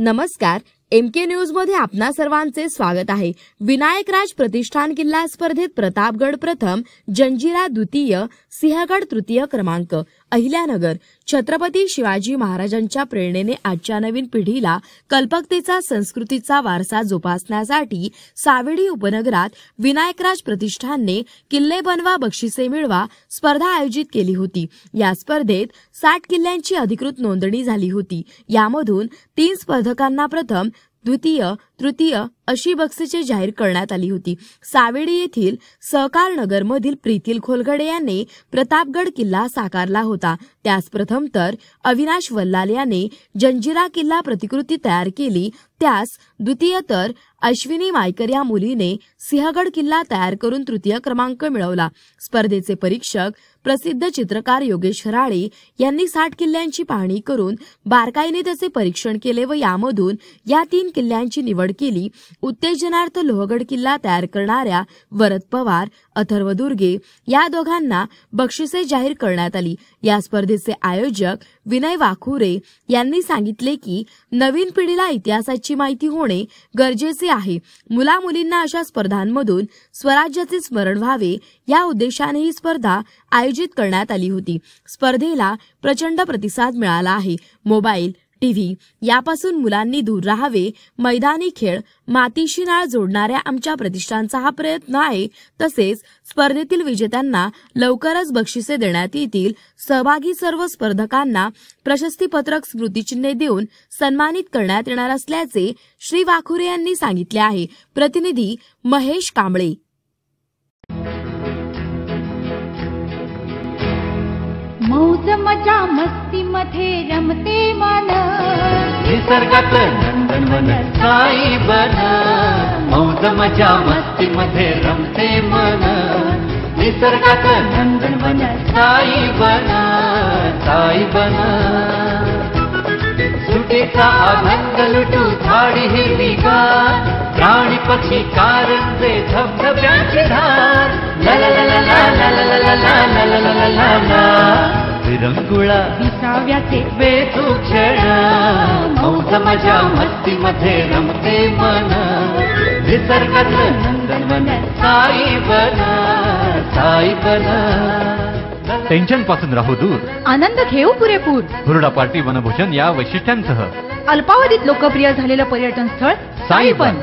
नमस्कार, MK news मध्ये आपणा सर्वांचे स्वागत आहे। विनायक राज प्रतिष्ठान किल्ला स्पर्धेत प्रतापगड प्रथम, जंजिरा द्वितीय, सिंहगड तृतीय क्रमांक। अहिल्यानगर छत्रपती शिवाजी महाराजांच्या प्रेरणेने आजच्या नवीन पिढीला कल्पकतेचा संस्कृतीचा वारसा जोपासण्यासाठी सावेडी उपनगरात विनायकराज प्रतिष्ठानने किल्ले बनवा बक्षिसे मिळवा स्पर्धा आयोजित केली होती। या स्पर्धेत 60 किल्ल्यांची अधिकृत नोंदणी झाली होती। यामधून 3 स्पर्धकांना प्रथम, द्वितीय, तृतीय अशी बक्षिसे जाहीर करण्यात आली होती। सावेडी येथील सहकार नगर मधील प्रीतील खोलगडे यांनी प्रतापगड किल्ला साकारला होता। त्यास प्रथम तर अविनाश वल्लाल याने जंजिरा किल्ला प्रतिकृती तयार केली, त्यास द्वितीय तर अश्विनी मायकर या मुलीने सिंहगड किल्ला तयार करून तृतीय क्रमांक मिळवला। स्पर्धेचे परीक्षक प्रसिद्ध चित्रकार योगेश हराळे यांनी 60 किल्ल्यांची पाहणी करून बारकाईने त्याचे परीक्षण केले व यामधून या 3 किल्ल्यांची निवड केली। उत्तेजनार्थ लोहगड किल्ला तयार करणाऱ्या वरद पवार, अथर्व दुर्गे या दोघांना बक्षिसे जाहीर करण्यात आली। या स्पर्धेचे आयोजक विनय वाखुरे यांनी सांगितले की नवीन पिढीला इतिहासाची माहिती होणे गरजेचे आहे। मुला-मुलींना अशा स्पर्धांमधून स्वराज्याचे स्मरण व्हावे या उद्देशाने ही स्पर्धा आयोजित करण्यात आली होती। स्पर्धेला प्रचंड प्रतिसाद मिळाला आहे। मोबाईल, टीव्ही यापासून मुलांनी दूर राहावे, मैदानी खेळ, मातीशी नाळ जोडणाऱ्या आमच्या प्रतिष्ठानचा हा प्रयत्न आहे। तसेच स्पर्धेतील विजेत्यांना लवकरच बक्षिसे देण्यात येतील। सहभागी सर्व स्पर्धकांना प्रशस्तीपत्रक, स्मृतिचिन्हे देऊन सन्मानित करण्यात येणार असल्याचे श्री वाखुरे यांनी सांगितले आहे। प्रतिनिधी महेश कांबळे। मौज मजा मस्ती मध्ये रमते मन, निसर्गात नंदनवन साई बन। मौज मजा मस्ती मध्ये रमते मन, निसर्गात नंदनवन साई बन, साई बन। सुटेचा आनंद लुटू झाडी हिरवीगार, प्राणी पक्षी कारंजे धबधब्यांची धार। ला ला ला ला ला ला ला ला ला ला ला ला ला ला। विरंगुळा विसाव्याचे बेतू क्षण, मौज मजा मस्ती मध्ये रमते मन, निसर्गात नंदनवन साई बन, साई बन। टेन्शन पासून राहू दूर, आनंद घेऊ पुरेपूर। हुरडा पार्टी वनभूषण या वैशिष्ट्यांसह अल्पावधीत लोकप्रिय झालेलं पर्यटन स्थळ साईबन।